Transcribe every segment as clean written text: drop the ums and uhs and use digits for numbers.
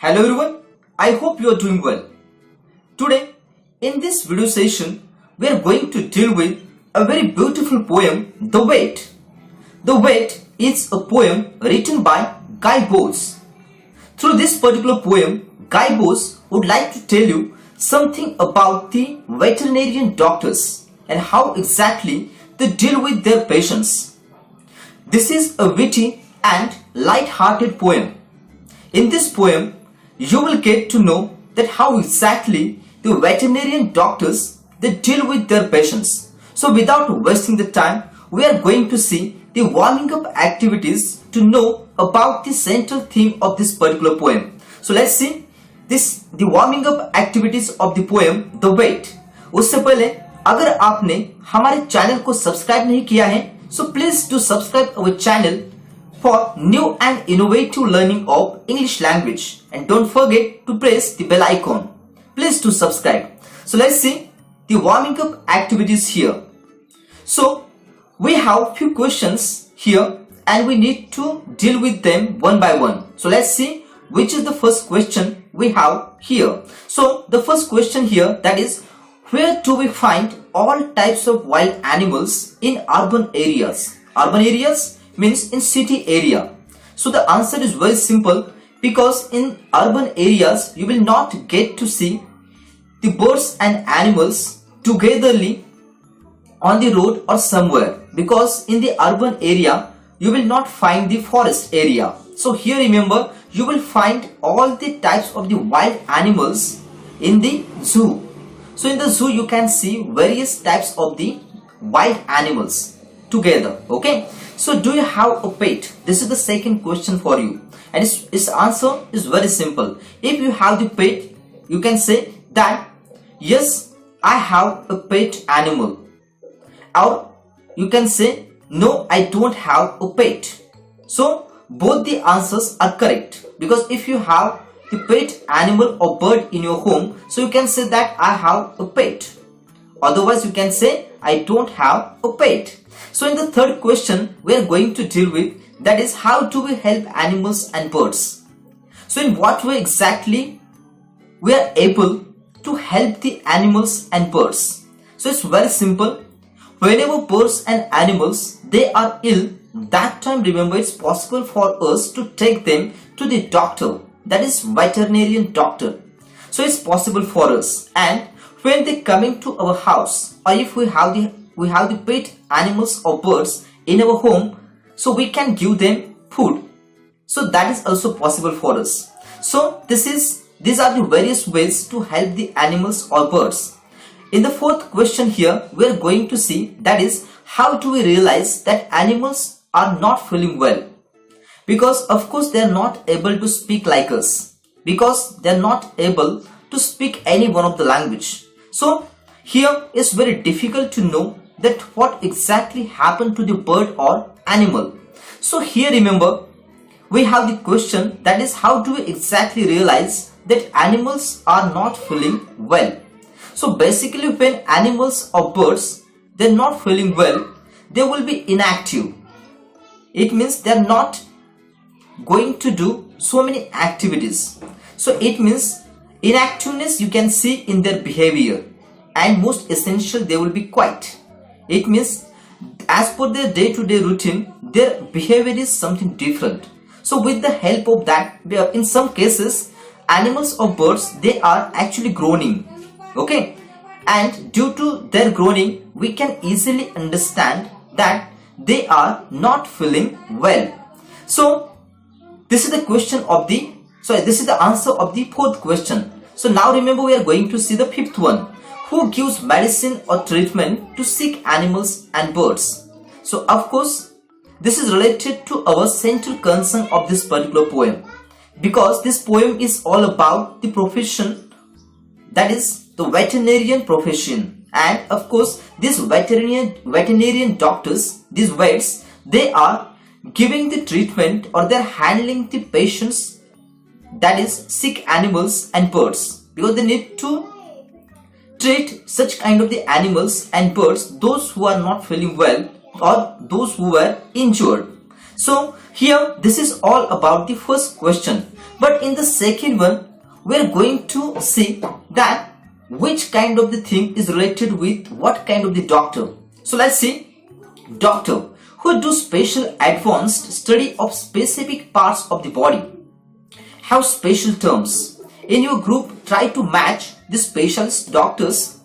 Hello everyone, I hope you are doing well. Today, in this video session, we are going to deal with a very beautiful poem, The Wait. The Wait is a poem written by Guy Boas. Through this particular poem, Guy Boas would like to tell you something about the veterinarian doctors and how exactly they deal with their patients. This is a witty and light-hearted poem. In this poem, you will get to know that how exactly the veterinarian doctors they deal with their patients. So without wasting the time, we are going to see the warming up activities to know about the central theme of this particular poem. So let's see the warming up activities of the poem The Wait. उससे पहले अगर आपने हमारे channel को subscribe नहीं किया है, so please do subscribe our channel for new and innovative learning of English language, and don't forget to press the bell icon. Please do subscribe. So let's see the warming up activities here. So we have few questions here and we need to deal with them one by one. So let's see which is the first question we have here. So the first question here, that is, where do we find all types of wild animals in urban areas? Urban areas means in city area. So the answer is very simple, because in urban areas you will not get to see the birds and animals togetherly on the road or somewhere, because in the urban area you will not find the forest area. So here remember, you will find all the types of the wild animals in the zoo. So in the zoo you can see various types of the wild animals together. Okay, so do you have a pet? This is the second question for you, and its answer is very simple. If you have the pet, you can say that yes, I have a pet animal, or you can say no, I don't have a pet. So both the answers are correct, because if you have the pet animal or bird in your home, so you can say that I have a pet. Otherwise you can say I don't have a pet. So in the third question we are going to deal with, that is, how do we help animals and birds? So in what way exactly we are able to help the animals and birds? So it's very simple. Whenever birds and animals they are ill, that time remember it's possible for us to take them to the doctor, that is veterinarian doctor. So it's possible for us, and when they coming to our house, or if we have the pet animals or birds in our home, so we can give them food. So that is also possible for us. So these are the various ways to help the animals or birds. In the fourth question here, we are going to see, that is, how do we realize that animals are not feeling well? Because of course they are not able to speak like us, because they are not able to speak any one of the language. So here it's very difficult to know that what exactly happened to the bird or animal. So here remember, we have the question, that is, how do we exactly realize that animals are not feeling well? So basically when animals or birds they're not feeling well, they will be inactive. It means they're not going to do so many activities. So it means inactiveness you can see in their behavior, and most essential, they will be quiet. It means as per their day-to-day routine, their behavior is something different. So with the help of that, in some cases animals or birds they are actually groaning. Okay, and due to their groaning we can easily understand that they are not feeling well. So this is the this is the answer of the fourth question. So now remember, we are going to see the fifth one. Who gives medicine or treatment to sick animals and birds? So of course this is related to our central concern of this particular poem, because this poem is all about the profession, that is the veterinarian profession. And of course these veterinarian doctors, these vets, they are giving the treatment or they're handling the patients, that is sick animals and birds, because they need to treat such kind of the animals and birds, those who are not feeling well or those who were injured. So here this is all about the first question. But in the second one, we are going to see that which kind of the thing is related with what kind of the doctor. So let's see. Doctor who do special advanced study of specific parts of the body have special terms. In your group, try to match the specialist doctors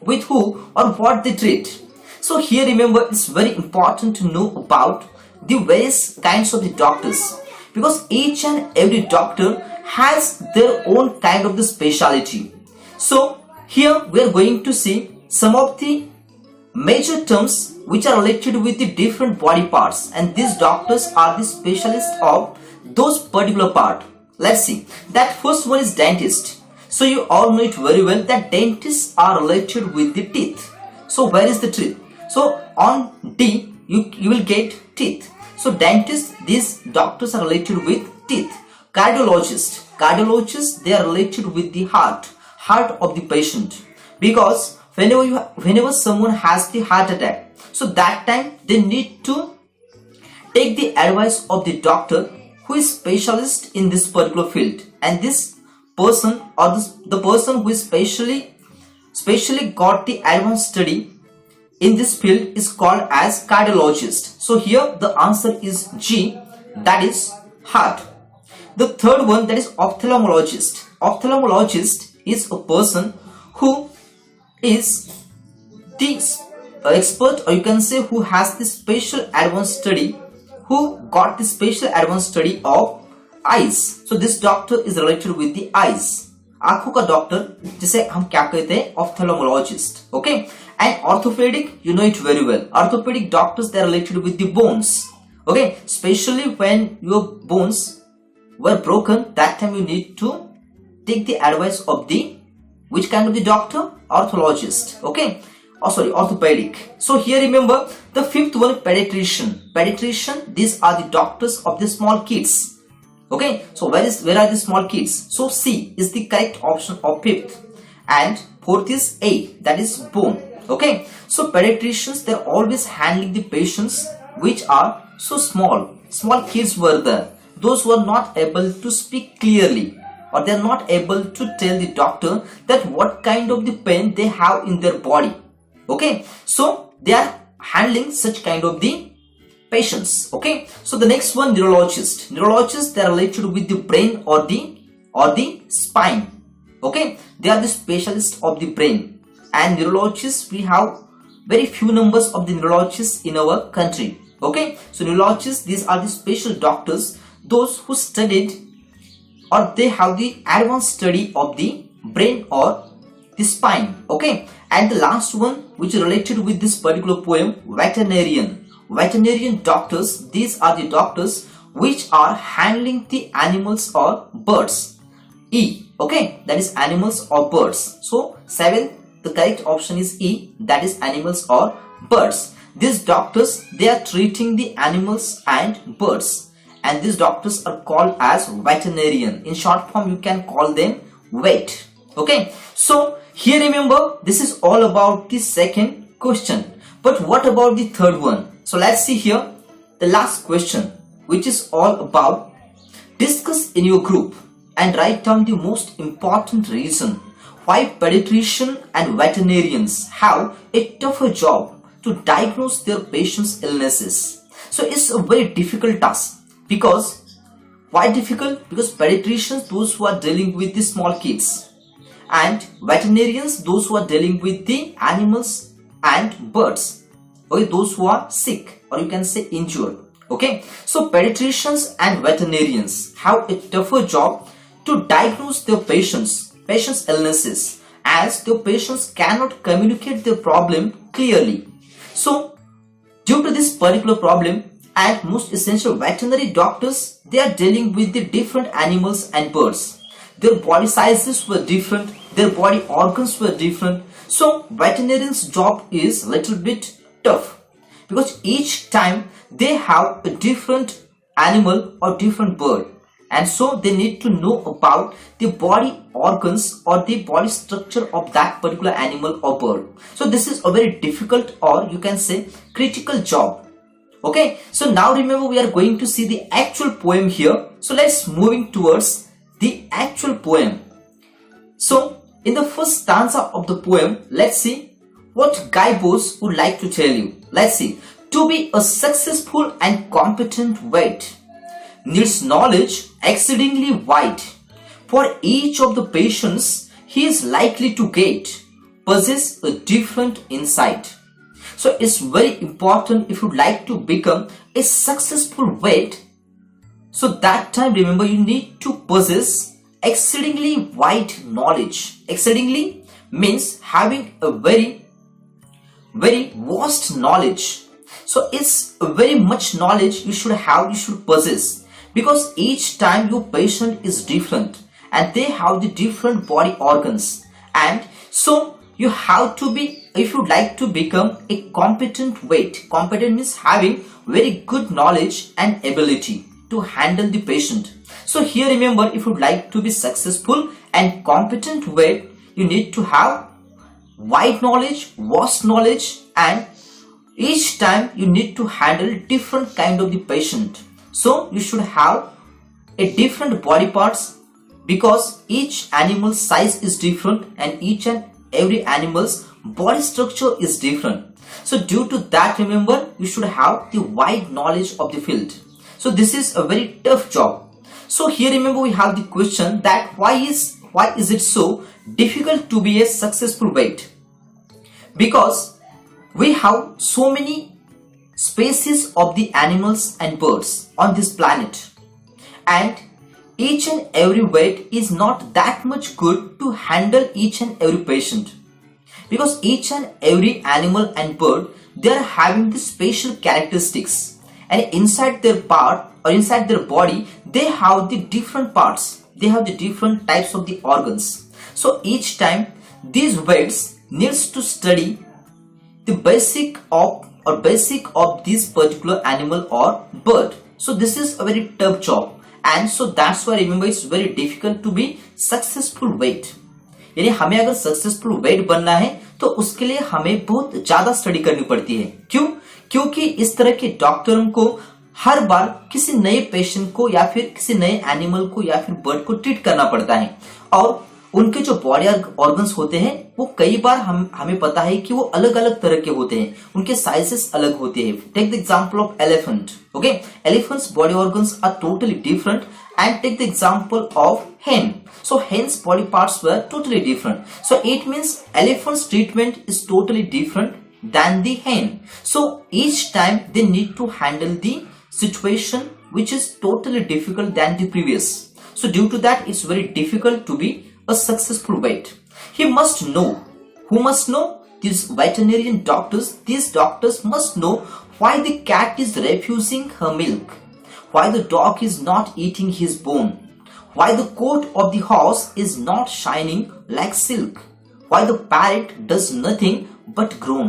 with who or what they treat. So here remember, it's very important to know about the various kinds of the doctors, because each and every doctor has their own kind of the specialty. So here we are going to see some of the major terms which are related with the different body parts, and these doctors are the specialists of those particular part. Let's see. That first one is dentist. So you all know it very well that dentists are related with the teeth. So where is the teeth? So on D you will get teeth. So dentist, these doctors are related with teeth. Cardiologist, they are related with the heart of the patient, because whenever someone has the heart attack, so that time they need to take the advice of the doctor who is specialist in this particular field, and this person or the person who is specially got the advanced study in this field is called as cardiologist. So here the answer is G, that is heart. The third one, that is ophthalmologist. Ophthalmologist is a person who is the expert, or you can say who has the special advanced study, who got the special advanced study of eyes. So this doctor is related with the eyes. आंखों का doctor जिसे हम क्या कहते हैं, ophthalmologist. Okay. And orthopedic, you know it very well. Orthopedic doctors, they are related with the bones. Okay. Especially when your bones were broken, that time you need to take the advice of the which kind of the doctor? Orthologist. Okay. Oh, sorry, orthopedic. So here remember the fifth one, pediatrician. Pediatrician, these are the doctors of the small kids. Okay. So where are the small kids? So C is the correct option of fifth, and fourth is A, that is bone. Okay. So pediatricians, they're always handling the patients which are so small. Small kids were there. Those who are not able to speak clearly, or they're not able to tell the doctor that what kind of the pain they have in their body. Okay. So they are handling such kind of the patients. Okay. So the next one, neurologist. Neurologists, they are related with the brain or the spine. Okay. They are the specialists of the brain. And neurologists, we have very few numbers of the neurologists in our country. Okay. So neurologists, these are the special doctors, those who studied or they have the advanced study of the brain or the spine. Okay. And the last one, which is related with this particular poem, veterinarian. Veterinarian doctors, these are the doctors which are handling the animals or birds. E. Okay. That is animals or birds. So 7th, the correct option is E, that is animals or birds. These doctors, they are treating the animals and birds, and these doctors are called as veterinarian. In short form, you can call them vet. Okay. So here remember, this is all about the second question. But what about the third one? So let's see here the last question, which is all about discuss in your group and write down the most important reason why pediatricians and veterinarians have a tougher job to diagnose their patients' illnesses. So it's a very difficult task. Because why difficult? Because pediatricians, those who are dealing with the small kids, and veterinarians, those who are dealing with the animals and birds. Okay, those who are sick, or you can say injured. Okay, so pediatricians and veterinarians have a tougher job to diagnose their patients' illnesses, as their patients cannot communicate their problem clearly. So due to this particular problem, and most essential, veterinary doctors, they are dealing with the different animals and birds. Their body sizes were different, their body organs were different. So veterinarian's job is a little bit tough, because each time they have a different animal or different bird, and so they need to know about the body organs or the body structure of that particular animal or bird. So this is a very difficult, or you can say critical job. Okay, so now remember, we are going to see the actual poem here. So let's moving towards the actual poem. So, in the first stanza of the poem, let's see what Guy Boas would like to tell you. Let's see. To be a successful and competent vet needs knowledge exceedingly wide. For each of the patients he is likely to get possess a different insight. So it's very important if you like to become a successful vet. So that time, remember, you need to possess exceedingly wide knowledge. Exceedingly means having a very vast knowledge. So it's very much knowledge you should have, you should possess, because each time your patient is different and they have the different body organs, and so you have to be, if you like to become a competent vet, competent means having very good knowledge and ability to handle the patient. So here remember, if you like to be successful and competent vet, you need to have wide knowledge, vast knowledge, and each time you need to handle different kind of the patient. So you should have a different body parts, because each animal size is different and each and every animal's body structure is different. So due to that, remember, you should have the wide knowledge of the field. So this is a very tough job. So here remember, we have the question that why is it so difficult to be a successful vet? Because we have so many species of the animals and birds on this planet, and each and every vet is not that much good to handle each and every patient, because each and every animal and bird, they are having the special characteristics, and inside their part or inside their body they have the different parts, they have the different types of the organs. So each time these vets needs to study the basic of this particular animal or bird. So this is a very tough job, and so that's why remember it's very difficult to be successful vet. यानी हमें अगर successful wait बनना है तो उसके लिए हमें बहुत ज्यादा स्टडी करनी पड़ती है। क्यों? क्योंकि इस तरह के डॉक्टरों को हर बार किसी नए पेशेंट को या फिर किसी नए एनिमल को या फिर बर्ड को ट्रीट करना पड़ता है, और उनके जो बॉडी ऑर्गन्स होते हैं वो कई बार हमें पता है कि वो अलग अलग तरह के होते हैं, उनके साइजेस अलग होते हैं। Take the example of elephant. Okay, elephant's body organs are totally different, and take the example of hen. So hen's body parts were totally different. So it means elephant's treatment is totally different than the hen. So each time they need to handle the situation which is totally difficult than the previous. So due to that, it's very difficult to be a successful vet. He must know. Who must know? These veterinarian doctors. These doctors must know why the cat is refusing her milk, why the dog is not eating his bone, why the coat of the horse is not shining like silk, why the parrot does nothing but groan.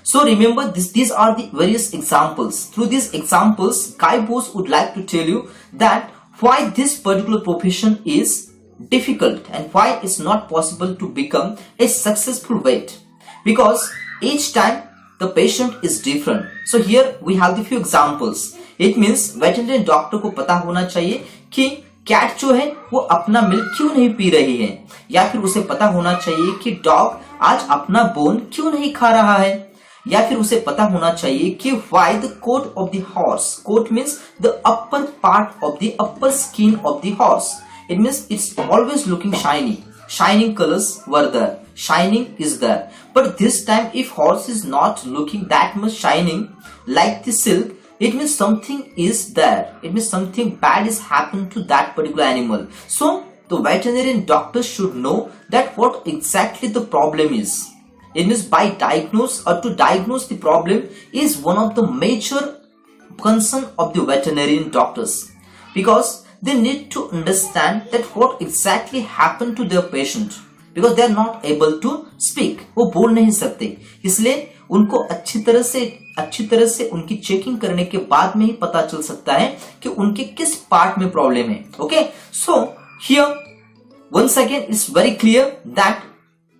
So remember, these are the various examples. Through these examples, Guy Boas would like to tell you that why this particular profession is difficult and why it's not possible to become a successful vet, because each time the patient is different. So here we have the few examples. It means veterinary doctor को पता होना चाहिए कि cat जो है वो अपना milk क्यों नहीं पी रही है, या फिर उसे पता होना चाहिए कि डॉग आज अपना बोन क्यों नहीं खा रहा है, या फिर उसे पता होना चाहिए कि why the coat of the horse, coat means the upper part of the upper skin of the horse, it means it's always looking shiny, shining colors were there, shining is there, but this time if horse is not looking that much shining like the silk, it means something is there, it means something bad is happened to that particular animal. So the veterinarian doctor should know that what exactly the problem is. It means by diagnose or to diagnose the problem is one of the major concern of the veterinarian doctors, because they need to understand that what exactly happened to their patient, because they are not able to speak, वो बोल नहीं सकते, इसलिए उनको अच्छी तरह से उनकी चेकिंग करने के बाद में ही पता चल सकता है कि उनके किस पार्ट में प्रॉब्लम है. Okay, so here once again it's very clear that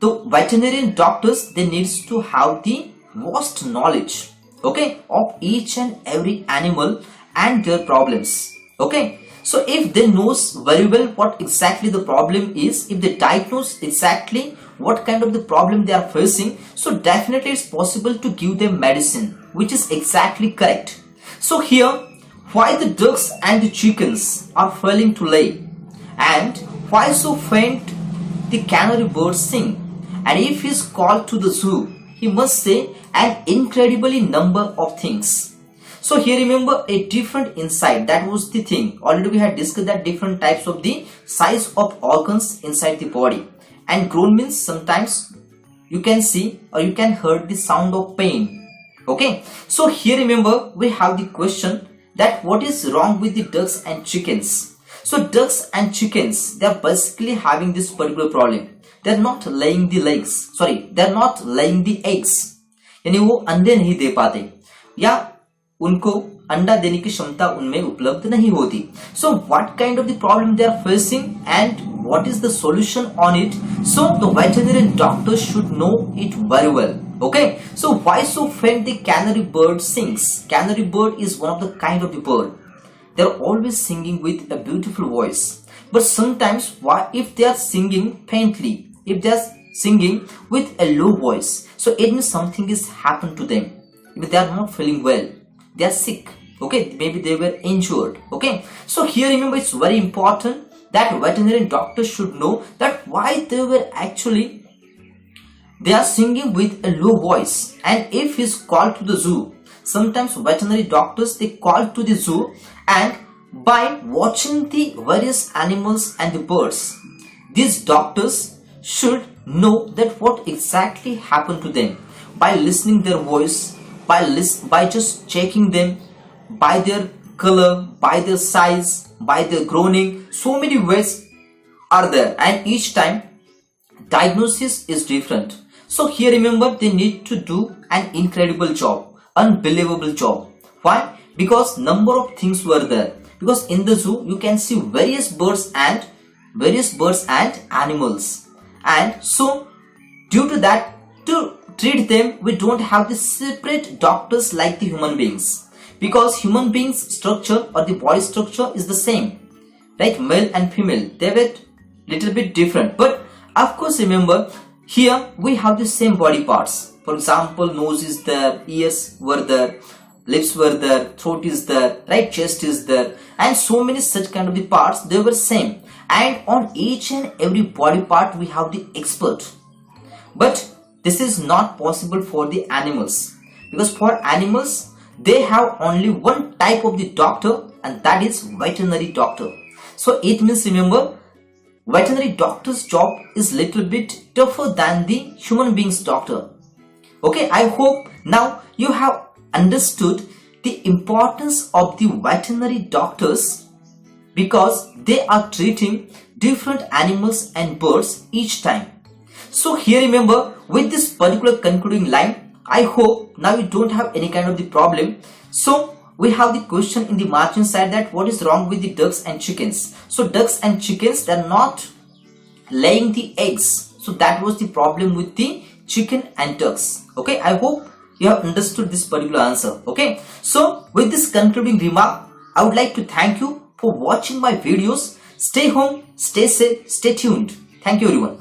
the veterinarian doctors, they needs to have the vast knowledge, okay, of each and every animal and their problems. Okay, So if they knows very well what exactly the problem is, if they diagnose exactly what kind of the problem they are facing, so definitely it's possible to give them medicine, which is exactly correct. So here, why the ducks and the chickens are failing to lay, and why so faint the canary birds sing, and if he is called to the zoo, he must say an incredibly number of things. So here remember a different insight, that was the thing. Already we had discussed that different types of the size of organs inside the body. And groan means sometimes you can see or you can hear the sound of pain. Okay. So here remember we have the question that what is wrong with the ducks and chickens. So ducks and chickens, they are basically having this particular problem. They are not laying the eggs. They are not laying the eggs. यानी वो अंडे नहीं दे पाते या उनको अंडा देने की क्षमता उनमें उपलब्ध नहीं होती. So what kind of the problem they are facing and what is the solution on it? So the veterinary doctor should know it very well. Okay. So why so faint the canary bird sings? Canary bird is one of the kind of the bird. They are always singing with a beautiful voice. But sometimes why if they are singing faintly, if they are singing with a low voice, so it means something is happened to them. If they are not feeling well, they are sick. Okay, maybe they were injured. Okay, so here remember it's very important that veterinary doctors should know that why they are singing with a low voice. And if he's called to the zoo, sometimes veterinary doctors, they call to the zoo, and by watching the various animals and the birds, these doctors should know that what exactly happened to them by listening their voice, by just checking them by their color, by their size, by their groaning. So many ways are there, and each time diagnosis is different. So here remember they need to do an incredible job, unbelievable job. Why? Because number of things were there. Because in the zoo you can see various birds and animals, and so due to that, to treat them we don't have the separate doctors like the human beings, because human beings structure or the body structure is the same, right? Male and female, they were little bit different, but of course remember here we have the same body parts. For example, nose is there, ears were there, lips were there, throat is there, right? Chest is there, and so many such kind of the parts, they were same, and on each and every body part we have the expert. But this is not possible for the animals, because for animals they have only one type of the doctor, and that is veterinary doctor. So it means remember veterinary doctor's job is little bit tougher than the human being's doctor. Okay, I hope now you have understood the importance of the veterinary doctors, because they are treating different animals and birds each time. So here remember with this particular concluding line, I hope now you don't have any kind of the problem. So we have the question in the margin side that what is wrong with the ducks and chickens. So ducks and chickens, they are not laying the eggs. So that was the problem with the chicken and ducks. Okay, I hope you have understood this particular answer. Okay, so with this concluding remark, I would like to thank you for watching my videos. Stay home, stay safe, stay tuned. Thank you everyone.